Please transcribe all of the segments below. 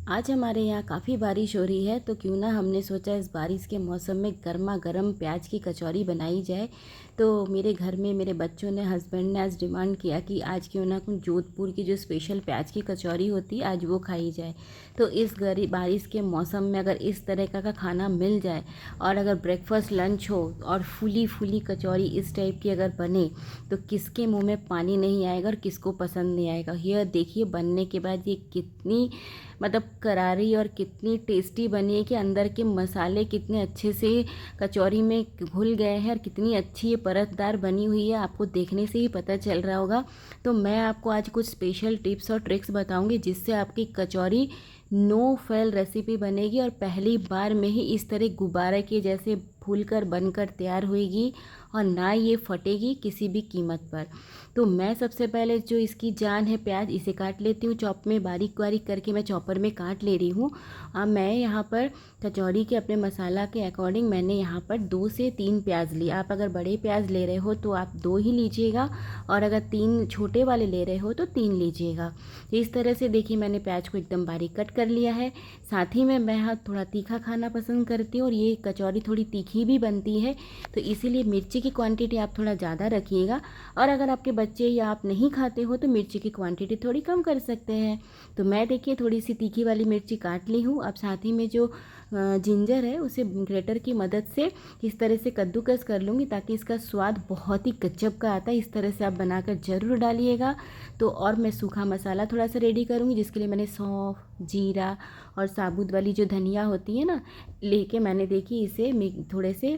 आज हमारे यहाँ काफ़ी बारिश हो रही है, तो क्यों ना हमने सोचा इस बारिश के मौसम में गर्मा गर्म प्याज की कचौरी बनाई जाए। तो मेरे घर में मेरे बच्चों ने, हस्बैंड ने आज डिमांड किया कि आज क्यों ना कुछ जोधपुर की जो स्पेशल प्याज की कचौरी होती है आज वो खाई जाए। तो इस बारिश के मौसम में अगर इस तरह का खाना मिल जाए और अगर ब्रेकफास्ट लंच हो और फूली फूली कचौरी इस टाइप की अगर बने तो किसके मुँह में पानी नहीं आएगा और किसको पसंद नहीं आएगा। ये देखिए बनने के बाद ये कितनी मतलब करारी और कितनी टेस्टी बनी है कि अंदर के मसाले कितने अच्छे से कचौरी में घुल गए हैं और कितनी अच्छी ये परतदार बनी हुई है, आपको देखने से ही पता चल रहा होगा। तो मैं आपको आज कुछ स्पेशल टिप्स और ट्रिक्स बताऊंगी जिससे आपकी कचौरी नो फेल रेसिपी बनेगी और पहली बार में ही इस तरह गुब्बारे के जैसे फूलकर बनकर तैयार होएगी और ना ये फटेगी किसी भी कीमत पर। तो मैं सबसे पहले जो इसकी जान है प्याज, इसे काट लेती हूँ चॉप में, बारीक बारीक करके मैं चॉपर में काट ले रही हूँ। अब मैं यहाँ पर कचौड़ी के अपने मसाला के अकॉर्डिंग मैंने यहाँ पर 2 से 3 प्याज लिए। आप अगर बड़े प्याज ले रहे हो तो आप 2 ही लीजिएगा और अगर 3 छोटे वाले ले रहे हो तो 3 लीजिएगा। इस तरह से देखिए मैंने प्याज को एकदम बारीक कट कर लिया है। साथ ही में मैं यहाँ थोड़ा तीखा खाना पसंद करती हूँ और ये कचौरी थोड़ी तीखी भी बनती है, तो इसीलिए मिर्ची की क्वांटिटी आप थोड़ा ज़्यादा रखिएगा। और अगर आपके बच्चे या आप नहीं खाते हो तो मिर्ची की क्वांटिटी थोड़ी कम कर सकते हैं। तो मैं देखिए थोड़ी सी तीखी वाली मिर्ची काट ली हूँ। अब साथ ही में जो जिंजर है उसे ग्रेटर की मदद से इस तरह से कद्दूकस कर लूँगी ताकि इसका स्वाद बहुत ही गजब का आता है। इस तरह से आप बनाकर ज़रूर डालिएगा। तो और मैं सूखा मसाला थोड़ा सा रेडी करूँगी जिसके लिए मैंने सौंफ, जीरा और साबुत वाली जो धनिया होती है ना, लेके मैंने देखी इसे थोड़े से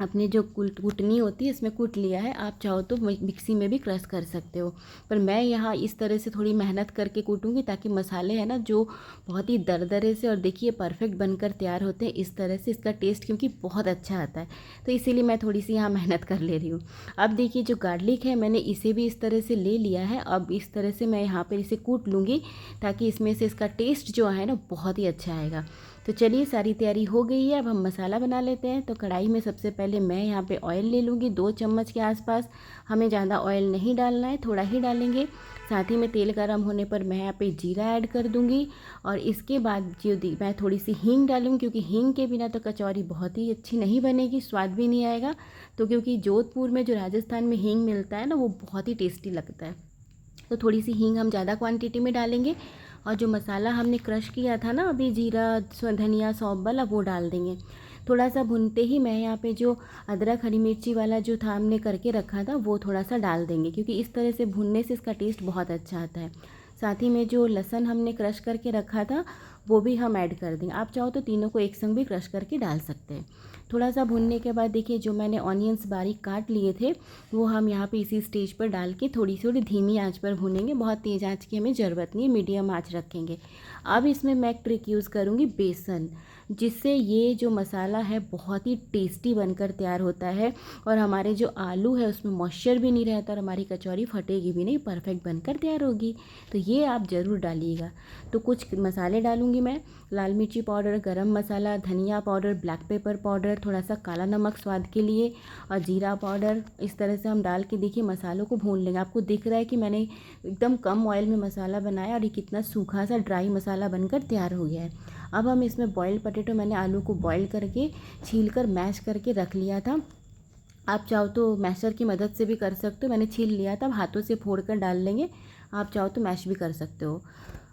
अपने जो कुटनी होती है इसमें कूट लिया है। आप चाहो तो मिक्सी में भी क्रश कर सकते हो, पर मैं यहाँ इस तरह से थोड़ी मेहनत करके कूटूंगी ताकि मसाले हैं ना जो बहुत ही दरदरे से और देखिए परफेक्ट बनकर तैयार होते हैं। इस तरह से इसका टेस्ट क्योंकि बहुत अच्छा आता है तो इसीलिए मैं थोड़ी सी यहाँ मेहनत कर ले रही हूँ। अब देखिए जो गार्लिक है मैंने इसे भी इस तरह से ले लिया है। अब इस तरह से मैं यहाँ पर इसे कूट लूँगी ताकि इसमें से इसका टेस्ट जो है ना बहुत ही अच्छा आएगा। तो चलिए सारी तैयारी हो गई है, अब हम मसाला बना लेते हैं। तो कढ़ाई में सबसे पहले मैं यहाँ पे ऑयल ले लूँगी 2 चम्मच के आसपास। हमें ज़्यादा ऑयल नहीं डालना है, थोड़ा ही डालेंगे। साथ ही में तेल गर्म होने पर मैं यहाँ पे जीरा ऐड कर दूँगी और इसके बाद जो मैं थोड़ी सी हींग डालूँगी क्योंकि हींग के बिना तो कचौरी बहुत ही अच्छी नहीं बनेगी, स्वाद भी नहीं आएगा। तो क्योंकि जोधपुर में जो राजस्थान में हींग मिलता है ना वो बहुत ही टेस्टी लगता है, तो थोड़ी सी हींग हम ज़्यादा क्वांटिटी में डालेंगे। और जो मसाला हमने क्रश किया था ना अभी, जीरा धनिया सौंफ वाला, वो डाल देंगे। थोड़ा सा भुनते ही मैं यहाँ पे जो अदरक हरी मिर्ची वाला जो था हमने करके रखा था वो थोड़ा सा डाल देंगे क्योंकि इस तरह से भुनने से इसका टेस्ट बहुत अच्छा आता है। साथ ही में जो लहसुन हमने क्रश करके रखा था वो भी हम ऐड कर देंगे। आप चाहो तो तीनों को एक संग भी क्रश करके डाल सकते हैं। थोड़ा सा भुनने के बाद देखिए जो मैंने ऑनियंस बारीक काट लिए थे वो हम यहाँ पे इसी स्टेज पर डाल के थोड़ी थोड़ी धीमी आंच पर भूनेंगे। बहुत तेज़ आंच की हमें ज़रूरत नहीं है, मीडियम आंच रखेंगे। अब इसमें मैं एक ट्रिक यूज़ करूँगी बेसन, जिससे ये जो मसाला है बहुत ही टेस्टी बनकर तैयार होता है और हमारे जो आलू है उसमें मॉइस्चर भी नहीं रहता और हमारी कचौरी फटेगी भी नहीं, परफेक्ट बनकर तैयार होगी। तो ये आप ज़रूर डालिएगा। तो कुछ मसाले डालूँगी मैं, लाल मिर्ची पाउडर, गरम मसाला, धनिया पाउडर, ब्लैक पेपर पाउडर, थोड़ा सा काला नमक स्वाद के लिए और जीरा पाउडर। इस तरह से हम डाल के देखिए मसालों को भून लेंगे। आपको दिख रहा है कि मैंने एकदम कम ऑयल में मसाला बनाया और ये कितना सूखा सा ड्राई मसाला बनकर तैयार हो गया है। अब हम इसमें बॉइल्ड पोटैटो, मैंने आलू को बॉईल करके छील कर मैश करके रख लिया था। आप चाहो तो मैशर की मदद से भी कर सकते हो, मैंने छील लिया था, हाथों से फोड़ कर डाल लेंगे। आप चाहो तो मैश भी कर सकते हो।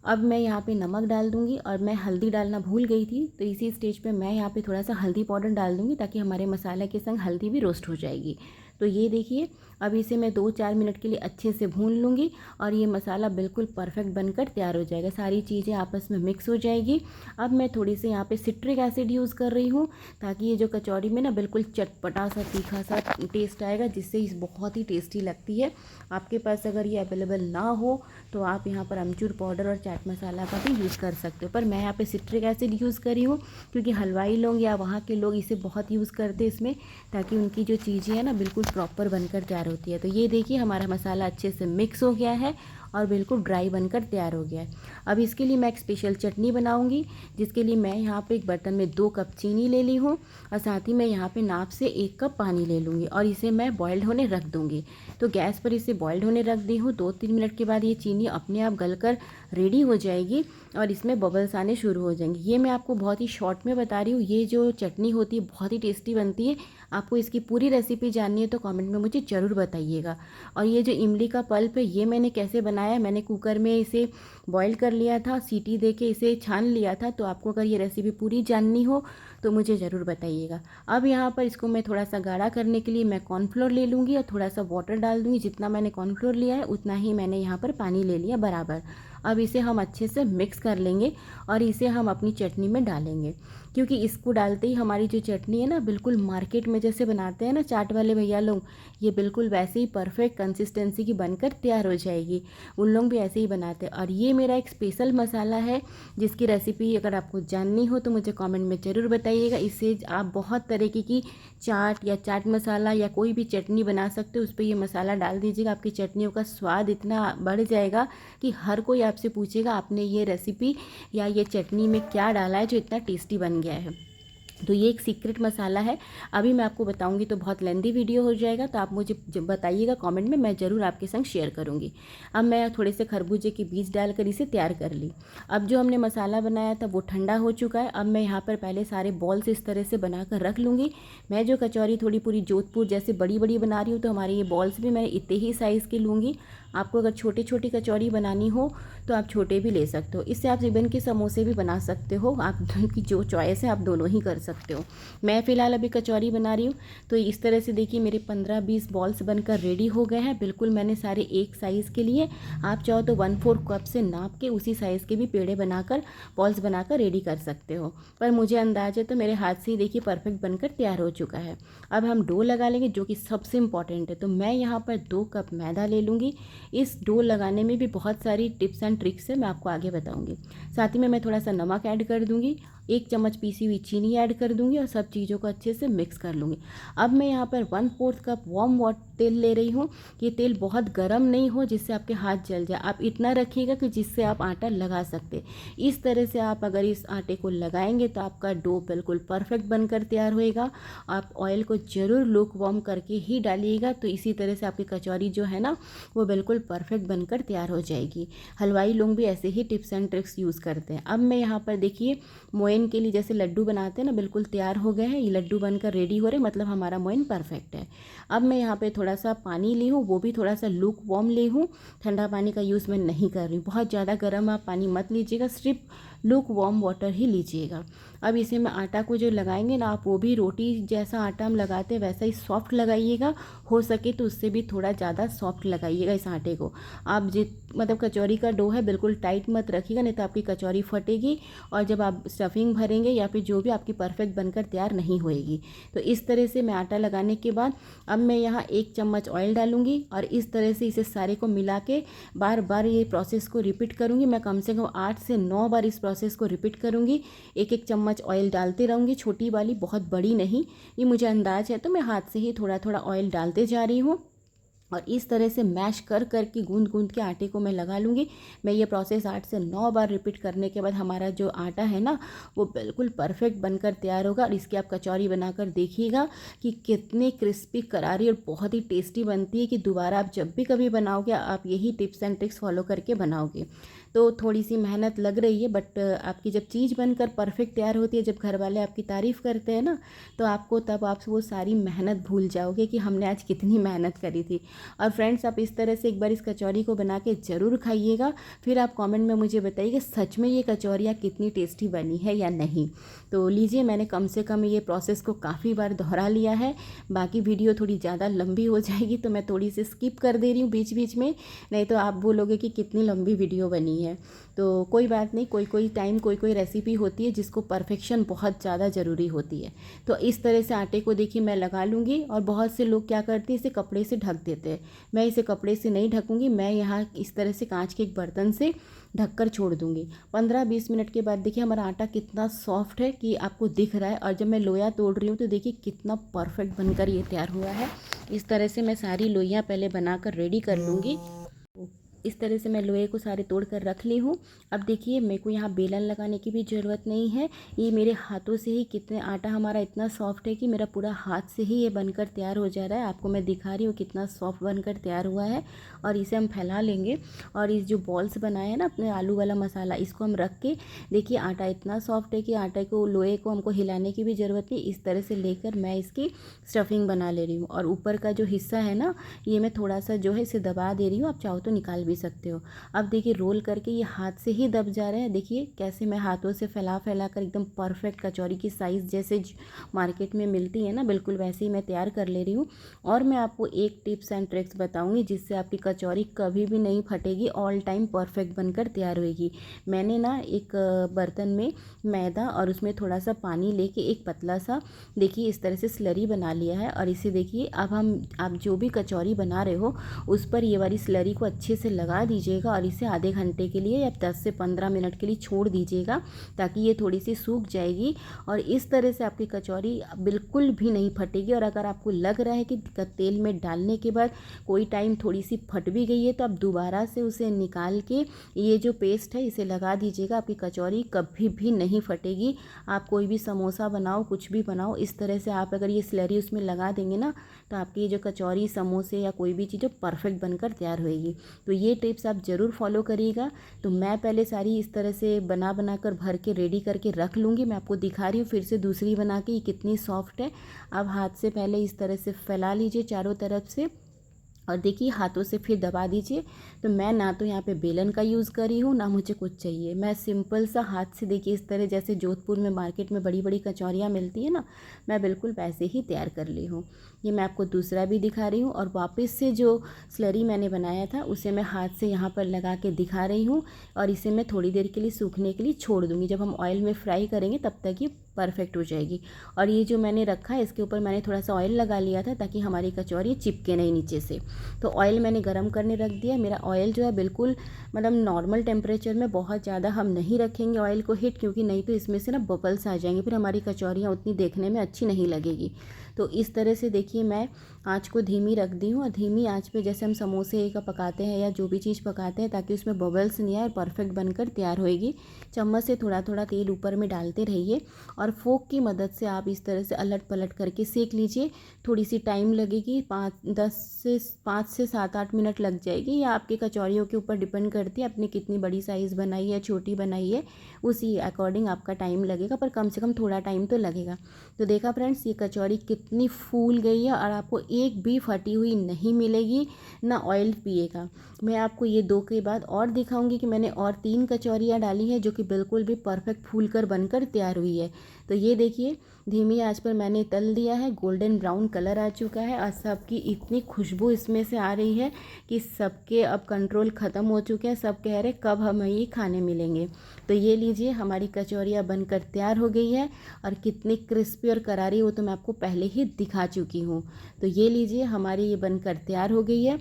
अब मैं यहाँ पे नमक डाल दूँगी और मैं हल्दी डालना भूल गई थी तो इसी स्टेज पे मैं यहाँ पे थोड़ा सा हल्दी पाउडर डाल दूँगी ताकि हमारे मसाले के संग हल्दी भी रोस्ट हो जाएगी। तो ये देखिए अब इसे मैं 2-4 मिनट के लिए अच्छे से भून लूँगी और ये मसाला बिल्कुल परफेक्ट बनकर तैयार हो जाएगा, सारी चीज़ें आपस में मिक्स हो जाएगी। अब मैं थोड़ी सी यहाँ पे सिट्रिक एसिड यूज़ कर रही हूँ ताकि ये जो कचौरी में ना बिल्कुल चटपटा सा तीखा सा टेस्ट आएगा, जिससे इस बहुत ही टेस्टी लगती है। आपके पास अगर ये अवेलेबल ना हो तो आप यहाँ पर अमचूर पाउडर और चाट मसाला का भी यूज़ कर सकते हो, पर मैं यहाँ पे सिट्रिक एसिड यूज़ करी हूँ क्योंकि हलवाई लोग या वहाँ के लोग इसे बहुत यूज़ करते हैं इसमें, ताकि उनकी जो चीज़ें हैं ना बिल्कुल प्रॉपर बनकर तैयार होती है। तो ये देखिए हमारा मसाला अच्छे से मिक्स हो गया है और बिल्कुल ड्राई बनकर तैयार हो गया है। अब इसके लिए मैं एक स्पेशल चटनी बनाऊंगी, जिसके लिए मैं यहाँ पे एक बर्तन में 2 कप चीनी ले ली हूँ और साथ ही मैं यहाँ पे नाप से 1 कप पानी ले लूँगी और इसे मैं बॉइल्ड होने रख दूँगी। तो गैस पर इसे बॉइल्ड होने रख दी हूँ। 2-3 मिनट के बाद ये चीनी अपने आप गलकर रेडी हो जाएगी और इसमें बबल्स आने शुरू हो जाएंगे। ये मैं आपको बहुत ही शॉर्ट में बता रही हूँ। ये जो चटनी होती है बहुत ही टेस्टी बनती है। आपको इसकी पूरी रेसिपी जाननी है तो कमेंट में मुझे ज़रूर बताइएगा। और ये जो इमली का पल्प है ये मैंने कैसे बनाया, मैंने कुकर में इसे बॉईल कर लिया था, सीटी दे के इसे छान लिया था। तो आपको अगर ये रेसिपी पूरी जाननी हो तो मुझे ज़रूर बताइएगा। अब यहाँ पर इसको मैं थोड़ा सा गाढ़ा करने के लिए मैं कॉर्नफ्लोर ले लूँगी और थोड़ा सा वाटर डाल दूँगी। जितना मैंने कॉर्नफ्लोर लिया है उतना ही मैंने यहाँ पर पानी ले लिया बराबर। अब इसे हम अच्छे से मिक्स कर लेंगे और इसे हम अपनी चटनी में डालेंगे, क्योंकि इसको डालते ही हमारी जो चटनी है ना बिल्कुल मार्केट में जैसे बनाते हैं ना चाट वाले भैया लोग, ये बिल्कुल वैसे ही परफेक्ट कंसिस्टेंसी की बनकर तैयार हो जाएगी। उन लोग भी ऐसे ही बनाते हैं। और ये मेरा एक स्पेशल मसाला है जिसकी रेसिपी अगर आपको जाननी हो तो मुझे कमेंट में ज़रूर बताइएगा। इससे आप बहुत तरीके की चाट या चाट मसाला या कोई भी चटनी बना सकते हो, उस पर ये मसाला डाल दीजिएगा। आपकी चटनियों का स्वाद इतना बढ़ जाएगा कि हर कोई आपसे पूछेगा आपने ये रेसिपी या ये चटनी में क्या डाला है जो इतना टेस्टी बन गया है। तो ये एक सीक्रेट मसाला है। अभी मैं आपको बताऊंगी तो बहुत लेंदी वीडियो हो जाएगा, तो आप मुझे बताइएगा कमेंट में, मैं ज़रूर आपके संग शेयर करूंगी। अब मैं थोड़े से खरबूजे के बीज डालकर इसे तैयार कर ली। अब जो हमने मसाला बनाया था वो ठंडा हो चुका है। अब मैं यहाँ पर पहले सारे बॉल्स इस तरह से बनाकर रख लूँगी। मैं जो कचौरी थोड़ी पूरी जोधपुर जैसे बड़ी बड़ी बना रही हूँ तो हमारे ये बॉल्स भी मैं इतने ही साइज़ के लूँगी। आपको अगर छोटी छोटी कचौरी बनानी हो तो आप छोटे भी ले सकते हो। इससे आप रिबन के समोसे भी बना सकते हो, आपकी जो चॉइस है आप दोनों ही कर सकते हो। मैं फ़िलहाल अभी कचौरी बना रही हूँ। तो इस तरह से देखिए मेरे 15-20 बॉल्स बनकर रेडी हो गए हैं। बिल्कुल मैंने सारे एक साइज़ के लिए, आप चाहो तो 1/4 कप से नाप के उसी साइज़ के भी पेड़े बनाकर बॉल्स बनाकर रेडी कर सकते हो। पर मुझे अंदाज़ है तो मेरे हाथ से ही देखिए परफेक्ट बनकर तैयार हो चुका है। अब हम डो लगा लेंगे जो कि सबसे इम्पॉर्टेंट है। तो मैं यहाँ पर 2 कप मैदा ले लूँगी। इस डो लगाने में भी बहुत सारी टिप्स एंड ट्रिक्स है, मैं आपको आगे बताऊंगी। साथ ही में मैं थोड़ा सा नमक ऐड कर दूंगी, 1 चम्मच पीसी हुई चीनी ऐड कर दूंगी और सब चीज़ों को अच्छे से मिक्स कर लूँगी। अब मैं यहाँ पर 1/4 कप वार्म तेल ले रही हूँ। ये तेल बहुत गर्म नहीं हो जिससे आपके हाथ जल जाए, आप इतना रखिएगा कि जिससे आप आटा लगा सकते। इस तरह से आप अगर इस आटे को लगाएंगे तो आपका डो बिल्कुल परफेक्ट बनकर तैयार होएगा। आप ऑयल को ज़रूर लूक वार्म करके ही डालिएगा, तो इसी तरह से आपकी कचौरी जो है ना वो बिल्कुल परफेक्ट बनकर तैयार हो जाएगी। हलवाई लोग भी ऐसे ही टिप्स एंड ट्रिक्स यूज़ करते हैं। अब मैं यहाँ पर देखिए मोइन के लिए जैसे लड्डू बनाते हैं ना, बिल्कुल तैयार हो गए हैं। ये लड्डू बनकर रेडी हो रहे, मतलब हमारा मोइन परफेक्ट है। अब मैं यहाँ पे थोड़ा सा पानी ली हूँ, वो भी थोड़ा सा लूक वार्म ली हूँ। ठंडा पानी का यूज़ मैं नहीं कर रही हूँ, बहुत ज़्यादा गर्म आप पानी मत लीजिएगा, सिर्फ लूक वार्म वाटर ही लीजिएगा। अब इसे मैं आटा को जो लगाएंगे ना, आप वो भी रोटी जैसा आटा हम लगाते हैं वैसा ही सॉफ्ट लगाइएगा। हो सके तो उससे भी थोड़ा ज़्यादा सॉफ्ट लगाइएगा इस आटे को। आप मतलब कचौरी का डो है बिल्कुल टाइट मत रखिएगा, नहीं तो आपकी कचौरी फटेगी और जब आप स्टफिंग भरेंगे या फिर जो भी आपकी परफेक्ट बनकर तैयार नहीं होएगी। तो इस तरह से मैं आटा लगाने के बाद अब मैं यहाँ 1 चम्मच ऑयल डालूंगी और इस तरह से इसे सारे को मिला के बार बार ये प्रोसेस को रिपीट करूँगी। मैं कम से कम 8 से 9 बार इस प्रोसेस को रिपीट करूँगी। 1-1 चम्मच ऑयल डालते रहूँगी, छोटी वाली, बहुत बड़ी नहीं। ये मुझे अंदाज़ है तो मैं हाथ से ही थोड़ा थोड़ा ऑयल डालते जा रही हूँ और इस तरह से मैश कर के गूंद गूंद के आटे को मैं लगा लूँगी। मैं ये प्रोसेस 8 से 9 बार रिपीट करने के बाद हमारा जो आटा है ना वो बिल्कुल परफेक्ट बनकर तैयार होगा। और इसकी आप कचौरी बनाकर देखिएगा कि कितनी क्रिस्पी, करारी और बहुत ही टेस्टी बनती है कि दोबारा आप जब भी कभी बनाओगे आप यही टिप्स एंड ट्रिक्स फॉलो करके बनाओगे। तो थोड़ी सी मेहनत लग रही है, बट आपकी जब चीज़ बनकर परफेक्ट तैयार होती है, जब घर वाले आपकी तारीफ़ करते हैं ना, तो आपको तब आप वो सारी मेहनत भूल जाओगे कि हमने आज कितनी मेहनत करी थी। और फ्रेंड्स, आप इस तरह से एक बार इस कचौरी को बना के ज़रूर खाइएगा, फिर आप कमेंट में मुझे बताइए सच में ये कचौरियाँ कितनी टेस्टी बनी है या नहीं। तो लीजिए, मैंने कम से कम ये प्रोसेस को काफ़ी बार दोहरा लिया है। बाकी वीडियो थोड़ी ज़्यादा लंबी हो जाएगी तो मैं थोड़ी सी स्किप कर दे रही हूँ बीच बीच में, नहीं तो आप बोलोगे कि कितनी लंबी वीडियो बनी है। तो कोई बात नहीं, कोई कोई टाइम कोई रेसिपी होती है जिसको परफेक्शन बहुत ज़्यादा ज़रूरी होती है। तो इस तरह से आटे को देखिए मैं लगा लूँगी। और बहुत से लोग क्या करते हैं, इसे कपड़े से ढक देते हैं। मैं इसे कपड़े से नहीं ढकूँगी, मैं यहाँ इस तरह से कांच के एक बर्तन से ढककर छोड़ दूँगी। 15-20 मिनट के बाद देखिए हमारा आटा कितना सॉफ्ट है कि आपको दिख रहा है। और जब मैं लोया तोड़ रही हूँ तो देखिए कितना परफेक्ट बनकर ये तैयार हुआ है। इस तरह से मैं सारी लोइयाँ पहले बनाकर रेडी कर लूँगी। इस तरह से मैं लोहे को सारे तोड़ कर रख ली हूँ। अब देखिए मेरे को यहाँ बेलन लगाने की भी ज़रूरत नहीं है, ये मेरे हाथों से ही कितने आटा हमारा इतना सॉफ्ट है कि मेरा पूरा हाथ से ही ये बनकर तैयार हो जा रहा है। आपको मैं दिखा रही हूँ कितना सॉफ्ट बनकर तैयार हुआ है। और इसे हम फैला लेंगे और इस जो बॉल्स बनाए हैं ना अपने आलू वाला मसाला, इसको हम रख के देखिए आटा इतना सॉफ्ट है कि आटे को लोहे को हमको हिलाने की भी ज़रूरत नहीं। इस तरह से लेकर मैं इसकी स्टफिंग बना ले रही हूँ। और ऊपर का जो हिस्सा है ना, ये मैं थोड़ा सा जो है इसे दबा दे रही हूँ, आप चाहो तो निकाल भी सकते हो। अब देखिए रोल करके ये हाथ से ही दब जा रहे हैं। देखिए कैसे मैं हाथों से फैला फैला कर एकदम परफेक्ट कचौरी की साइज़ जैसे मार्केट में मिलती है ना, बिल्कुल वैसे ही मैं तैयार कर ले रही हूँ। और मैं आपको एक टिप्स एंड ट्रिक्स बताऊँगी जिससे आपकी कचौरी कभी भी नहीं फटेगी, ऑल टाइम परफेक्ट बनकर तैयार होगी। मैंने ना एक बर्तन में मैदा और उसमें थोड़ा सा पानी लेके एक पतला सा देखिए इस तरह से स्लरी बना लिया है। और इसे देखिए अब आप जो भी कचौरी बना रहे हो उस पर ये वाली स्लरी को अच्छे से लगा दीजिएगा और इसे आधे घंटे के लिए या 10 से 15 मिनट के लिए छोड़ दीजिएगा ताकि ये थोड़ी सी सूख जाएगी। और इस तरह से आपकी कचौरी बिल्कुल भी नहीं फटेगी। और अगर आपको लग रहा है कि तेल में डालने के बाद कोई टाइम थोड़ी सी फट भी गई है तो आप दोबारा से उसे निकाल के ये जो पेस्ट है इसे लगा दीजिएगा, आपकी कचौरी कभी भी नहीं फटेगी। आप कोई भी समोसा बनाओ, कुछ भी बनाओ, इस तरह से आप अगर ये स्लरी उसमें लगा देंगे ना तो आपकी ये जो कचौरी समोसे या कोई भी चीज़ परफेक्ट बनकर तैयार होएगी। तो ये टिप्स आप ज़रूर फॉलो करिएगा। तो मैं पहले सारी इस तरह से बना कर भर के रेडी करके रख लूँगी। मैं आपको दिखा रही हूँ फिर से दूसरी बना के, ये कितनी सॉफ्ट है। अब हाथ से पहले इस तरह से फैला लीजिए चारों तरफ से और देखिए हाथों से फिर दबा दीजिए। तो मैं ना तो यहाँ पे बेलन का यूज़ कर रही हूँ ना मुझे कुछ चाहिए, मैं सिंपल सा हाथ से देखिए इस तरह जैसे जोधपुर में मार्केट में बड़ी बड़ी कचौरियाँ मिलती है ना, मैं बिल्कुल वैसे ही तैयार कर ली हूँ। ये मैं आपको दूसरा भी दिखा रही हूँ। और वापस से जो स्लरी मैंने बनाया था उसे मैं हाथ से यहाँ पर लगा के दिखा रही हूँ। और इसे मैं थोड़ी देर के लिए सूखने के लिए छोड़ दूँगी, जब हम ऑयल में फ्राई करेंगे तब तक ये परफेक्ट हो जाएगी। और ये जो मैंने रखा है इसके ऊपर मैंने थोड़ा सा ऑयल लगा लिया था ताकि हमारी कचौरी चिपके नहीं नीचे से। तो ऑयल मैंने गरम करने रख दिया। मेरा ऑयल जो है बिल्कुल मतलब नॉर्मल टेम्परेचर में, बहुत ज़्यादा हम नहीं रखेंगे ऑयल को हीट, क्योंकि नहीं तो इसमें से ना बबल्स आ जाएंगे, फिर हमारी कचौरियाँ उतनी देखने में अच्छी नहीं लगेगी। तो इस तरह से देखिए मैं आँच को धीमी रख दी हूँ। और धीमी आँच पे जैसे हम समोसे का पकाते हैं या जो भी चीज़ पकाते हैं ताकि उसमें बबल्स नहीं आए, परफेक्ट बनकर तैयार होएगी। चम्मच से थोड़ा थोड़ा तेल ऊपर में डालते रहिए और फोक की मदद से आप इस तरह से अलट पलट करके सेक लीजिए। थोड़ी सी टाइम लगेगी, 5 से 7-8 मिनट लग जाएगी, या आपकी कचौरियों के ऊपर डिपेंड करती है आपने कितनी बड़ी साइज़ बनाई है छोटी बनाई है, उसी अकॉर्डिंग आपका टाइम लगेगा, पर कम से कम थोड़ा टाइम तो लगेगा। तो देखा फ्रेंड्स ये कचौरी कितनी फूल गई है और आपको एक भी फटी हुई नहीं मिलेगी, ना ऑयल पिएगा। मैं आपको ये 2 के बाद और दिखाऊंगी कि मैंने और 3 कचौरियाँ डाली हैं जो कि बिल्कुल भी परफेक्ट फूल कर बनकर तैयार हुई है। तो ये देखिए धीमी आंच पर मैंने तल दिया है, गोल्डन ब्राउन कलर आ चुका है और सबकी इतनी खुशबू इसमें से आ रही है कि सबके अब कंट्रोल ख़त्म हो चुके हैं। सब कह रहे कब हमें ये खाने मिलेंगे। तो ये लीजिए हमारी कचौरियाँ बनकर तैयार हो गई है और कितनी क्रिस्पी और करारी वो तो मैं आपको पहले ही दिखा चुकी हूँ। तो ये लीजिए हमारी ये बनकर तैयार हो गई है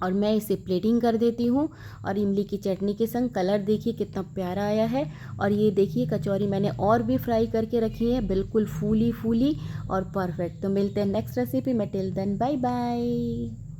और मैं इसे प्लेटिंग कर देती हूँ। और इमली की चटनी के संग कलर देखिए कितना प्यारा आया है। और ये देखिए कचौरी मैंने और भी फ्राई करके रखी है, बिल्कुल फूली फूली और परफेक्ट। तो मिलते हैं नेक्स्ट रेसिपी में, टिल देन बाय बाय।